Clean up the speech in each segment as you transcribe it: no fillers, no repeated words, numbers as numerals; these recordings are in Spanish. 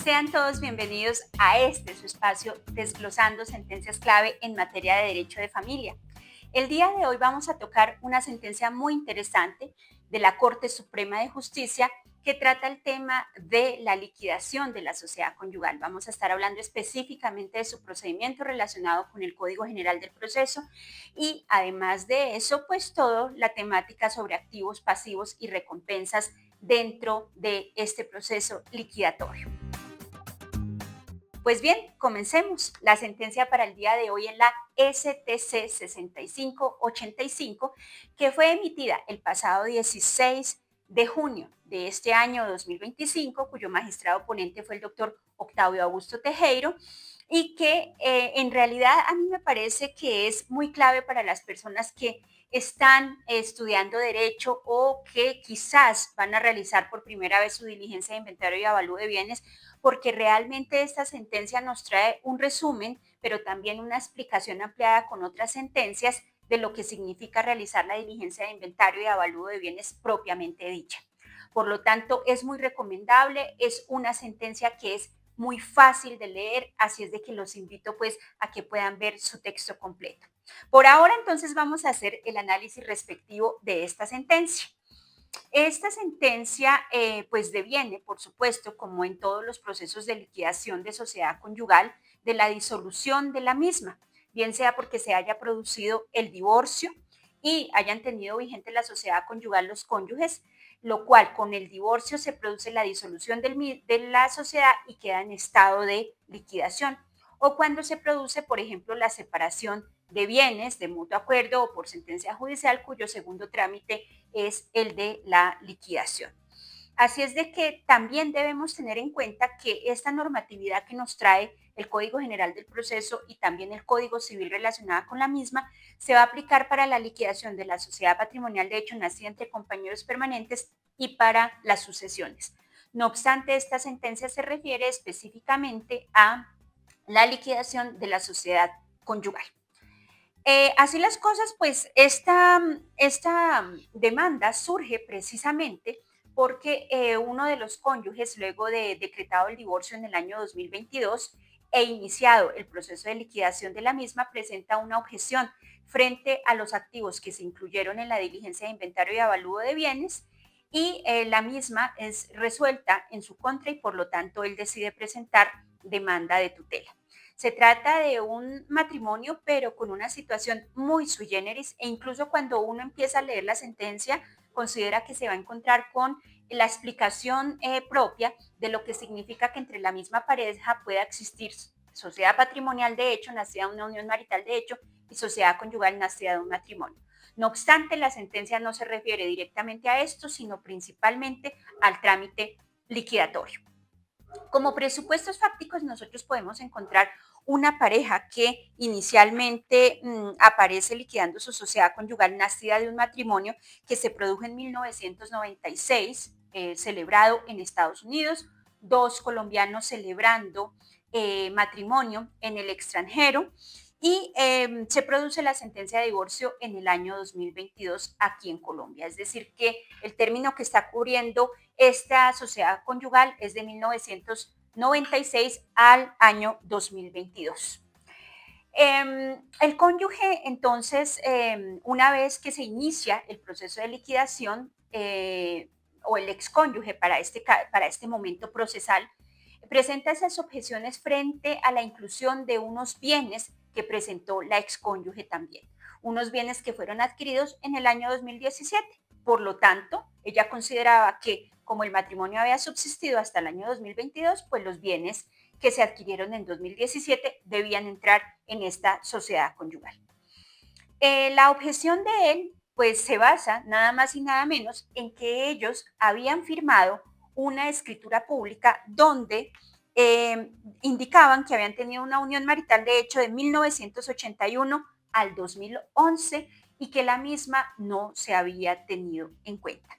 Sean todos bienvenidos a su espacio Desglosando Sentencias Clave en materia de derecho de familia. El día de hoy vamos a tocar una sentencia muy interesante de la Corte Suprema de Justicia que trata el tema de la liquidación de la sociedad conyugal. Vamos a estar hablando específicamente de su procedimiento relacionado con el Código General del Proceso y además de eso, pues toda la temática sobre activos, pasivos y recompensas dentro de este proceso liquidatorio. Pues bien, comencemos. La sentencia para el día de hoy es la STC 6585, que fue emitida el pasado 16 de junio de este año 2025, cuyo magistrado ponente fue el doctor Octavio Augusto Tejero, y que en realidad a mí me parece que es muy clave para las personas que están estudiando derecho o que quizás van a realizar por primera vez su diligencia de inventario y avalúo de bienes, porque realmente esta sentencia nos trae un resumen, pero también una explicación ampliada con otras sentencias de lo que significa realizar la diligencia de inventario y avalúo de bienes propiamente dicha. Por lo tanto, es muy recomendable, es una sentencia que es muy fácil de leer, así es de que los invito pues a que puedan ver su texto completo. Por ahora entonces vamos a hacer el análisis respectivo de esta sentencia. Esta sentencia pues deviene, por supuesto, como en todos los procesos de liquidación de sociedad conyugal, de la disolución de la misma, bien sea porque se haya producido el divorcio y hayan tenido vigente la sociedad conyugal los cónyuges, lo cual con el divorcio se produce la disolución de la sociedad y queda en estado de liquidación, o cuando se produce, por ejemplo, la separación de bienes de mutuo acuerdo o por sentencia judicial, cuyo segundo trámite es el de la liquidación. Así es de que también debemos tener en cuenta que esta normatividad que nos trae el Código General del Proceso y también el Código Civil relacionada con la misma se va a aplicar para la liquidación de la sociedad patrimonial de hecho nacida entre compañeros permanentes y para las sucesiones. No obstante, esta sentencia se refiere específicamente a la liquidación de la sociedad conyugal. Así las cosas, pues esta demanda surge precisamente porque uno de los cónyuges, luego de decretado el divorcio en el año 2022 e iniciado el proceso de liquidación de la misma, presenta una objeción frente a los activos que se incluyeron en la diligencia de inventario y avalúo de bienes y la misma es resuelta en su contra y por lo tanto él decide presentar demanda de tutela. Se trata de un matrimonio, pero con una situación muy sui generis e incluso cuando uno empieza a leer la sentencia, considera que se va a encontrar con la explicación propia de lo que significa que entre la misma pareja pueda existir sociedad patrimonial de hecho, nacida de una unión marital de hecho, y sociedad conyugal nacida de un matrimonio. No obstante, la sentencia no se refiere directamente a esto, sino principalmente al trámite liquidatorio. Como presupuestos fácticos, nosotros podemos encontrar una pareja que inicialmente aparece liquidando su sociedad conyugal nacida de un matrimonio que se produjo en 1996, celebrado en Estados Unidos, dos colombianos celebrando matrimonio en el extranjero y se produce la sentencia de divorcio en el año 2022 aquí en Colombia. Es decir, que el término que está cubriendo esta sociedad conyugal es de 1996 al año 2022. El cónyuge, entonces, una vez que se inicia el proceso de liquidación, o el excónyuge para este momento procesal, presenta esas objeciones frente a la inclusión de unos bienes que presentó la excónyuge también, unos bienes que fueron adquiridos en el año 2017. Por lo tanto, ella consideraba que como el matrimonio había subsistido hasta el año 2022, pues los bienes que se adquirieron en 2017 debían entrar en esta sociedad conyugal. La objeción de él pues se basa nada más y nada menos en que ellos habían firmado una escritura pública donde indicaban que habían tenido una unión marital de hecho de 1981 al 2011 y que la misma no se había tenido en cuenta.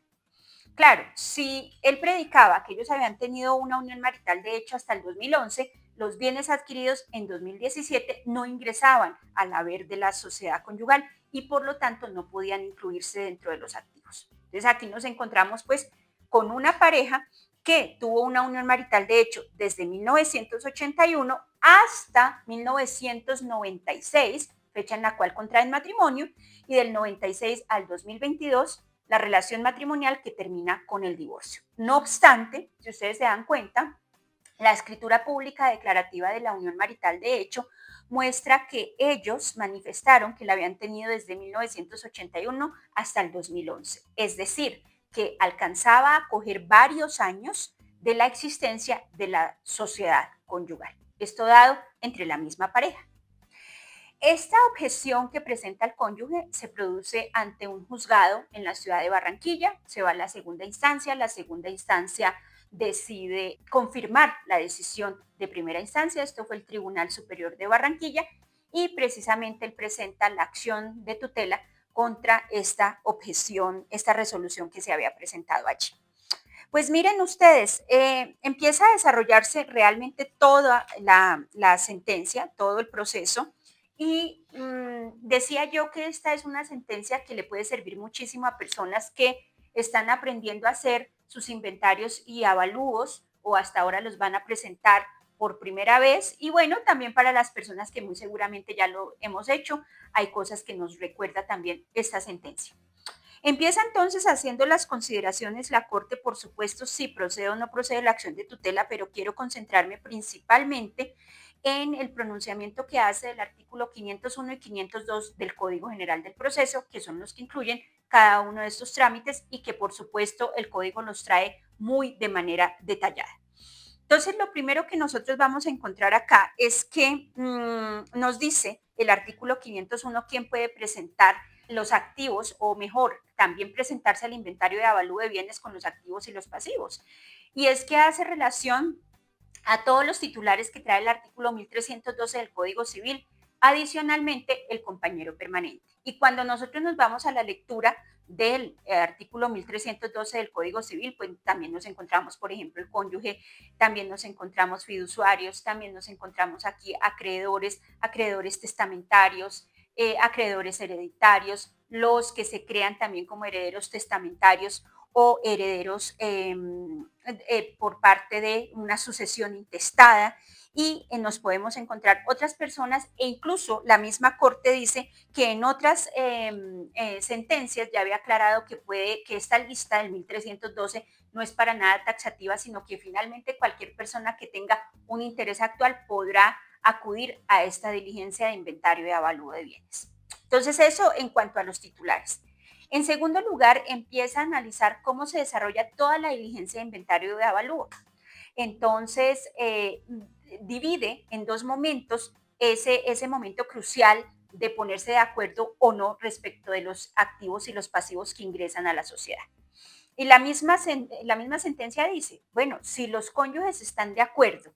Claro, si él predicaba que ellos habían tenido una unión marital de hecho hasta el 2011, los bienes adquiridos en 2017 no ingresaban al haber de la sociedad conyugal y por lo tanto no podían incluirse dentro de los activos. Entonces aquí nos encontramos pues con una pareja que tuvo una unión marital de hecho desde 1981 hasta 1996, fecha en la cual contraen matrimonio, y del 96 al 2022 la relación matrimonial que termina con el divorcio. No obstante, si ustedes se dan cuenta, la escritura pública declarativa de la unión marital de hecho muestra que ellos manifestaron que la habían tenido desde 1981 hasta el 2011, es decir, que alcanzaba a coger varios años de la existencia de la sociedad conyugal. Esto dado entre la misma pareja. Esta objeción que presenta el cónyuge se produce ante un juzgado en la ciudad de Barranquilla, se va a la segunda instancia decide confirmar la decisión de primera instancia, esto fue el Tribunal Superior de Barranquilla, y precisamente él presenta la acción de tutela contra esta objeción, esta resolución que se había presentado allí. Pues miren ustedes, empieza a desarrollarse realmente toda la sentencia, todo el proceso, y decía yo que esta es una sentencia que le puede servir muchísimo a personas que están aprendiendo a hacer sus inventarios y avalúos, o hasta ahora los van a presentar por primera vez, y bueno, también para las personas que muy seguramente ya lo hemos hecho, hay cosas que nos recuerda también esta sentencia. Empieza entonces haciendo las consideraciones la Corte, por supuesto, si procede o no procede la acción de tutela, pero quiero concentrarme principalmente en el pronunciamiento que hace del artículo 501 y 502 del Código General del Proceso, que son los que incluyen cada uno de estos trámites y que, por supuesto, el Código los trae muy de manera detallada. Entonces, lo primero que nosotros vamos a encontrar acá es que nos dice el artículo 501 quién puede presentar los activos, o mejor, también presentarse al inventario de avalúo de bienes con los activos y los pasivos. Y es que hace relación a todos los titulares que trae el artículo 1312 del Código Civil, adicionalmente el compañero permanente. Y cuando nosotros nos vamos a la lectura del artículo 1312 del Código Civil, pues también nos encontramos, por ejemplo, el cónyuge, también nos encontramos fiduciarios, también nos encontramos aquí acreedores, acreedores testamentarios, acreedores hereditarios, los que se crean también como herederos testamentarios o herederos por parte de una sucesión intestada, y nos podemos encontrar otras personas, e incluso la misma Corte dice que en otras sentencias ya había aclarado que esta lista del 1312 no es para nada taxativa, sino que finalmente cualquier persona que tenga un interés actual podrá acudir a esta diligencia de inventario de avalúo de bienes. Entonces, eso en cuanto a los titulares. En segundo lugar, empieza a analizar cómo se desarrolla toda la diligencia de inventario de avalúo. Entonces, divide en dos momentos ese momento crucial de ponerse de acuerdo o no respecto de los activos y los pasivos que ingresan a la sociedad. Y la misma sentencia dice, bueno, si los cónyuges están de acuerdo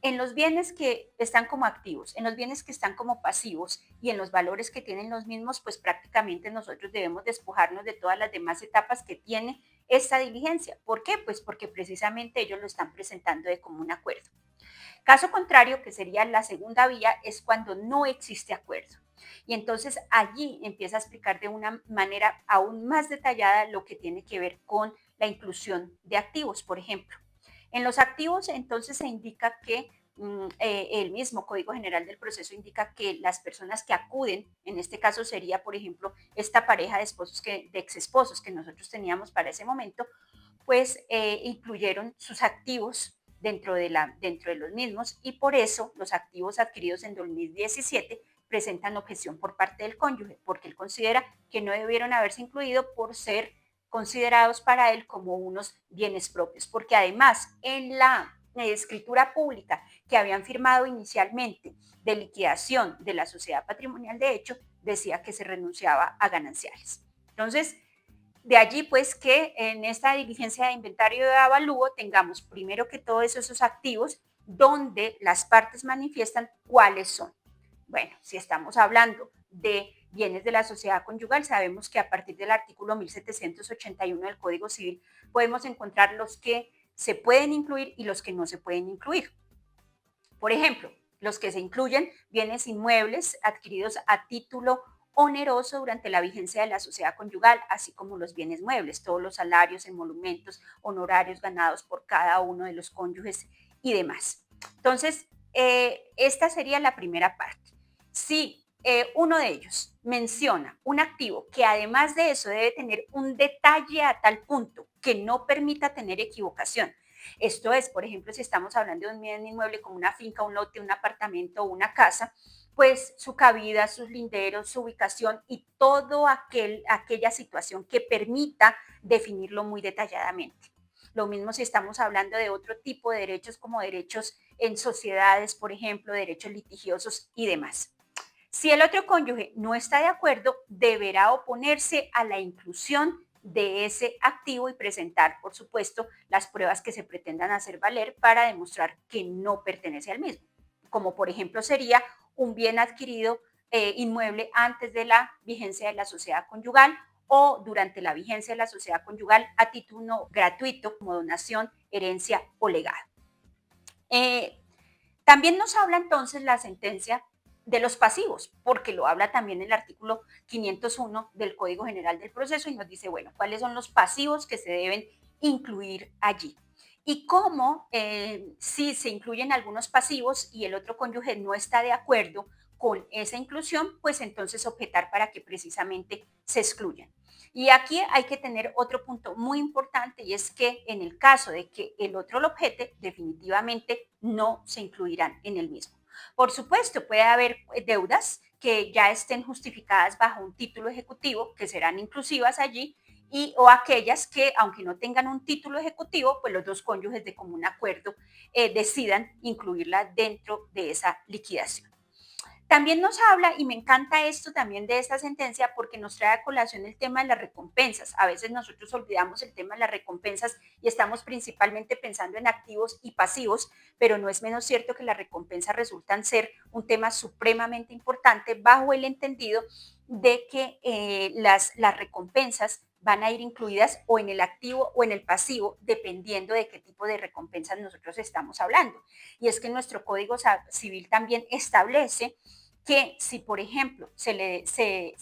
en los bienes que están como activos, en los bienes que están como pasivos y en los valores que tienen los mismos, pues prácticamente nosotros debemos despojarnos de todas las demás etapas que tiene esta diligencia. ¿Por qué? Pues porque precisamente ellos lo están presentando de común acuerdo. Caso contrario, que sería la segunda vía, es cuando no existe acuerdo. Y entonces allí empieza a explicar de una manera aún más detallada lo que tiene que ver con la inclusión de activos, por ejemplo. En los activos, entonces, se indica que el mismo Código General del Proceso indica que las personas que acuden, en este caso sería, por ejemplo, esta pareja de esposos, de exesposos que nosotros teníamos para ese momento, pues incluyeron sus activos dentro de los mismos, y por eso los activos adquiridos en 2017 presentan objeción por parte del cónyuge, porque él considera que no debieron haberse incluido por ser considerados para él como unos bienes propios, porque además en la escritura pública que habían firmado inicialmente de liquidación de la sociedad patrimonial de hecho, decía que se renunciaba a gananciales. Entonces, de allí pues que en esta diligencia de inventario de avalúo tengamos primero que todos esos activos donde las partes manifiestan cuáles son. Bueno, si estamos hablando de bienes de la sociedad conyugal, sabemos que a partir del artículo 1781 del Código Civil podemos encontrar los que se pueden incluir y los que no se pueden incluir. Por ejemplo, los que se incluyen bienes inmuebles adquiridos a título oneroso durante la vigencia de la sociedad conyugal, así como los bienes muebles, todos los salarios, emolumentos, honorarios ganados por cada uno de los cónyuges y demás. Entonces, esta sería la primera parte. Si uno de ellos menciona un activo que además de eso debe tener un detalle a tal punto que no permita tener equivocación. Esto es, por ejemplo, si estamos hablando de un bien inmueble como una finca, un lote, un apartamento o una casa, pues su cabida, sus linderos, su ubicación y todo aquella situación que permita definirlo muy detalladamente. Lo mismo si estamos hablando de otro tipo de derechos como derechos en sociedades, por ejemplo, derechos litigiosos y demás. Si el otro cónyuge no está de acuerdo, deberá oponerse a la inclusión de ese activo y presentar, por supuesto, las pruebas que se pretendan hacer valer para demostrar que no pertenece al mismo, como por ejemplo sería un bien adquirido inmueble antes de la vigencia de la sociedad conyugal o durante la vigencia de la sociedad conyugal a título gratuito como donación, herencia o legado. Eh, También nos habla entonces la sentencia de los pasivos, porque lo habla también el artículo 501 del Código General del Proceso y nos dice, bueno, cuáles son los pasivos que se deben incluir allí. Y cómo, si se incluyen algunos pasivos y el otro cónyuge no está de acuerdo con esa inclusión, pues entonces objetar para que precisamente se excluyan. Y aquí hay que tener otro punto muy importante y es que en el caso de que el otro lo objete, definitivamente no se incluirán en el mismo. Por supuesto, puede haber deudas que ya estén justificadas bajo un título ejecutivo, que serán inclusivas allí, y o aquellas que, aunque no tengan un título ejecutivo, pues los dos cónyuges de común acuerdo decidan incluirla dentro de esa liquidación. También nos habla, y me encanta esto también de esta sentencia, porque nos trae a colación el tema de las recompensas. A veces nosotros olvidamos el tema de las recompensas y estamos principalmente pensando en activos y pasivos, pero no es menos cierto que las recompensas resultan ser un tema supremamente importante bajo el entendido de que las recompensas van a ir incluidas o en el activo o en el pasivo, dependiendo de qué tipo de recompensas nosotros estamos hablando. Y es que nuestro Código Civil también establece que si, por ejemplo, se le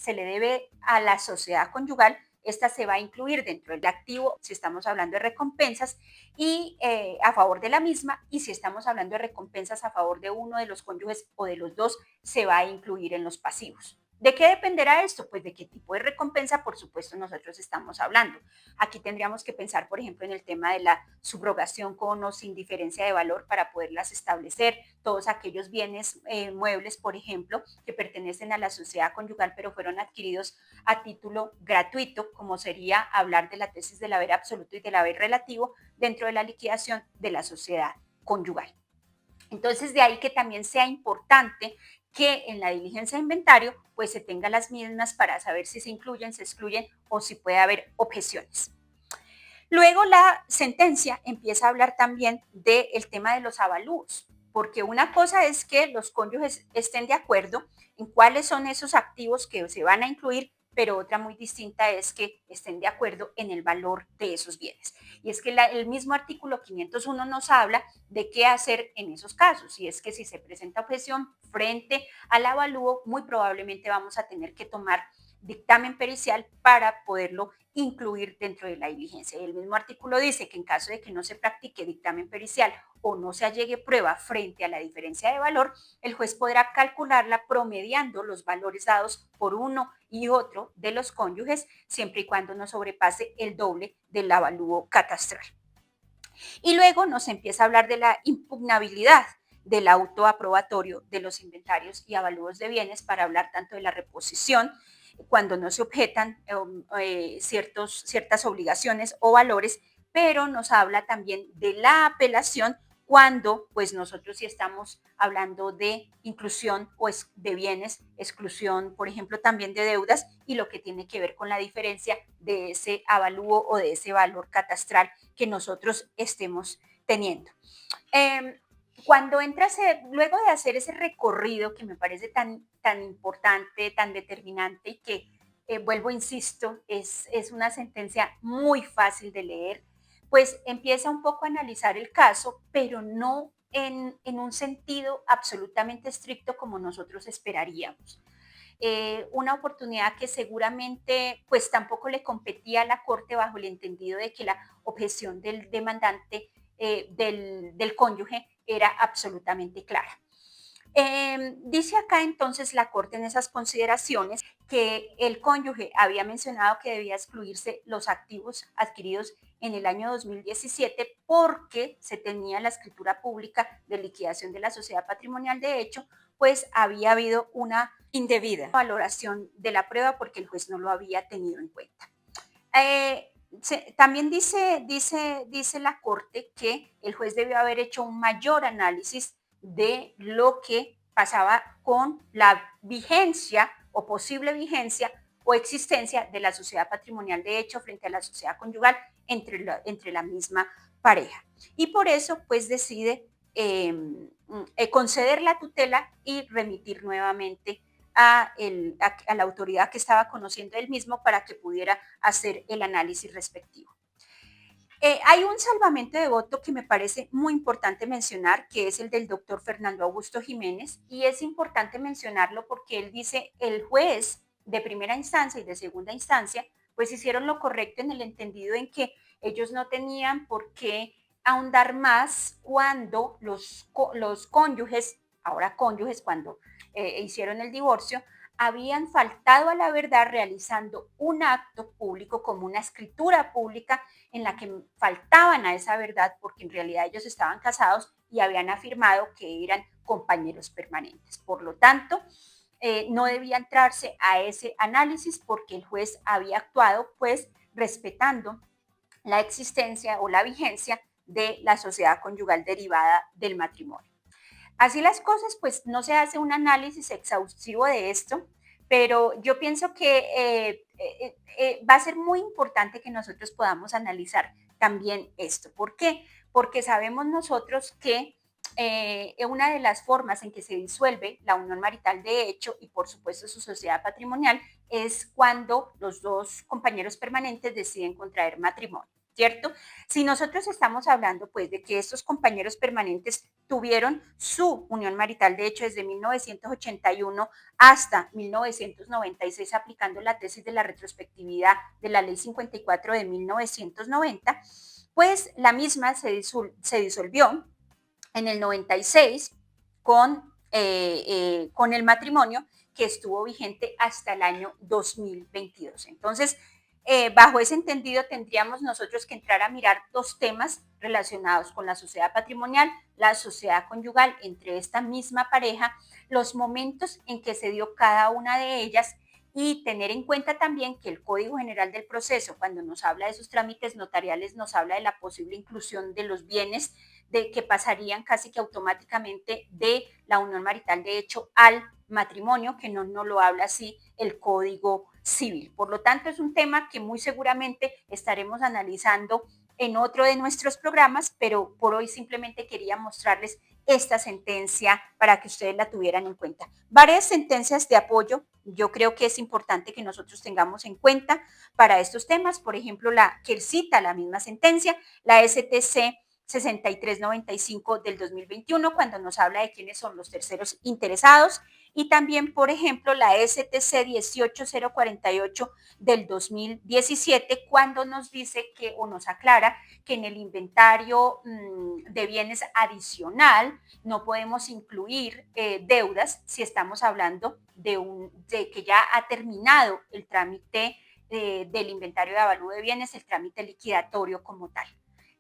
debe a la sociedad conyugal, esta se va a incluir dentro del activo si estamos hablando de recompensas y a favor de la misma, y si estamos hablando de recompensas a favor de uno de los cónyuges o de los dos, se va a incluir en los pasivos. ¿De qué dependerá esto? Pues de qué tipo de recompensa, por supuesto, nosotros estamos hablando. Aquí tendríamos que pensar, por ejemplo, en el tema de la subrogación con o sin diferencia de valor para poderlas establecer, todos aquellos bienes muebles, por ejemplo, que pertenecen a la sociedad conyugal, pero fueron adquiridos a título gratuito, como sería hablar de la tesis del haber absoluto y del haber relativo dentro de la liquidación de la sociedad conyugal. Entonces, de ahí que también sea importante que en la diligencia de inventario pues se tenga las mismas para saber si se incluyen, se excluyen o si puede haber objeciones. Luego la sentencia empieza a hablar también del tema de los avalúos, porque una cosa es que los cónyuges estén de acuerdo en cuáles son esos activos que se van a incluir, pero otra muy distinta es que estén de acuerdo en el valor de esos bienes. Y es que el mismo artículo 501 nos habla de qué hacer en esos casos. Y es que si se presenta objeción frente al avalúo, muy probablemente vamos a tener que tomar dictamen pericial para poderlo incluir dentro de la diligencia. Y el mismo artículo dice que en caso de que no se practique dictamen pericial o no se allegue prueba frente a la diferencia de valor, el juez podrá calcularla promediando los valores dados por uno y otro de los cónyuges, siempre y cuando no sobrepase el doble del avalúo catastral. Y luego nos empieza a hablar de la impugnabilidad del auto aprobatorio de los inventarios y avalúos de bienes para hablar tanto de la reposición cuando no se objetan ciertas obligaciones o valores, pero nos habla también de la apelación cuando pues nosotros sí estamos hablando de inclusión o de bienes, exclusión, por ejemplo, también de deudas y lo que tiene que ver con la diferencia de ese avalúo o de ese valor catastral que nosotros estemos teniendo. Eh, Cuando entras, luego de hacer ese recorrido que me parece tan importante, tan determinante y que, vuelvo, insisto, es una sentencia muy fácil de leer, pues empieza un poco a analizar el caso, pero no en un sentido absolutamente estricto como nosotros esperaríamos. una oportunidad que seguramente pues tampoco le competía a la Corte bajo el entendido de que la objeción del demandante, del cónyuge, era absolutamente clara. Dice acá entonces la Corte en esas consideraciones que el cónyuge había mencionado que debía excluirse los activos adquiridos en el año 2017 porque se tenía la escritura pública de liquidación de la sociedad patrimonial. De hecho, pues había habido una indebida valoración de la prueba porque el juez no lo había tenido en cuenta. También dice la Corte que el juez debió haber hecho un mayor análisis de lo que pasaba con la vigencia o posible vigencia o existencia de la sociedad patrimonial de hecho frente a la sociedad conyugal entre la misma pareja. Y por eso, pues decide conceder la tutela y remitir nuevamente a la autoridad que estaba conociendo él mismo para que pudiera hacer el análisis respectivo. Hay un salvamento de voto que me parece muy importante mencionar, que es el del doctor Fernando Augusto Jiménez, y es importante mencionarlo porque él dice, el juez de primera instancia y de segunda instancia, pues hicieron lo correcto en el entendido en que ellos no tenían por qué ahondar más cuando los cónyuges, ahora cónyuges, cuando hicieron el divorcio, habían faltado a la verdad realizando un acto público como una escritura pública en la que faltaban a esa verdad porque en realidad ellos estaban casados y habían afirmado que eran compañeros permanentes. Por lo tanto, no debía entrarse a ese análisis porque el juez había actuado pues respetando la existencia o la vigencia de la sociedad conyugal derivada del matrimonio. Así las cosas, pues no se hace un análisis exhaustivo de esto, pero yo pienso que va a ser muy importante que nosotros podamos analizar también esto. ¿Por qué? Porque sabemos nosotros que una de las formas en que se disuelve la unión marital de hecho y por supuesto su sociedad patrimonial es cuando los dos compañeros permanentes deciden contraer matrimonio, ¿cierto? Si nosotros estamos hablando pues de que estos compañeros permanentes tuvieron su unión marital de hecho desde 1981 hasta 1996 aplicando la tesis de la retrospectividad de la ley 54 de 1990, pues la misma se disolvió en el 96 con el matrimonio que estuvo vigente hasta el año 2022. Entonces, bajo ese entendido tendríamos nosotros que entrar a mirar dos temas relacionados con la sociedad patrimonial, la sociedad conyugal entre esta misma pareja, los momentos en que se dio cada una de ellas y tener en cuenta también que el Código General del Proceso, cuando nos habla de esos trámites notariales, nos habla de la posible inclusión de los bienes de que pasarían casi que automáticamente de la unión marital de hecho al matrimonio, que no lo habla así el Código Civil. Por lo tanto, es un tema que muy seguramente estaremos analizando en otro de nuestros programas, pero por hoy simplemente quería mostrarles esta sentencia para que ustedes la tuvieran en cuenta. Varias sentencias de apoyo, yo creo que es importante que nosotros tengamos en cuenta para estos temas, por ejemplo, la que cita la misma sentencia, la STC 6395 del 2021, cuando nos habla de quiénes son los terceros interesados, y también, por ejemplo, la STC 18048 del 2017, cuando nos dice que o nos aclara que en el inventario de bienes adicional no podemos incluir deudas si estamos hablando de que ya ha terminado el trámite del inventario de avalúo de bienes, el trámite liquidatorio como tal.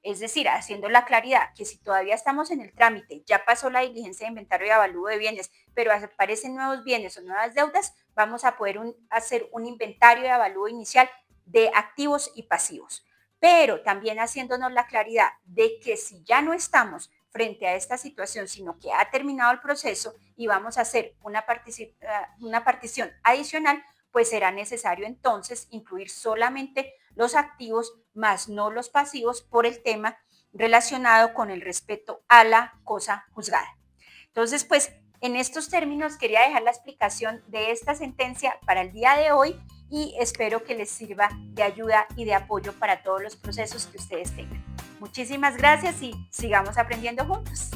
Es decir, haciendo la claridad que si todavía estamos en el trámite, ya pasó la diligencia de inventario y avalúo de bienes, pero aparecen nuevos bienes o nuevas deudas, vamos a poder hacer un inventario de avalúo inicial de activos y pasivos. Pero también haciéndonos la claridad de que si ya no estamos frente a esta situación, sino que ha terminado el proceso y vamos a hacer una partición adicional, pues será necesario entonces incluir solamente los activos más no los pasivos por el tema relacionado con el respeto a la cosa juzgada. Entonces, pues en estos términos quería dejar la explicación de esta sentencia para el día de hoy y espero que les sirva de ayuda y de apoyo para todos los procesos que ustedes tengan. Muchísimas gracias y sigamos aprendiendo juntos.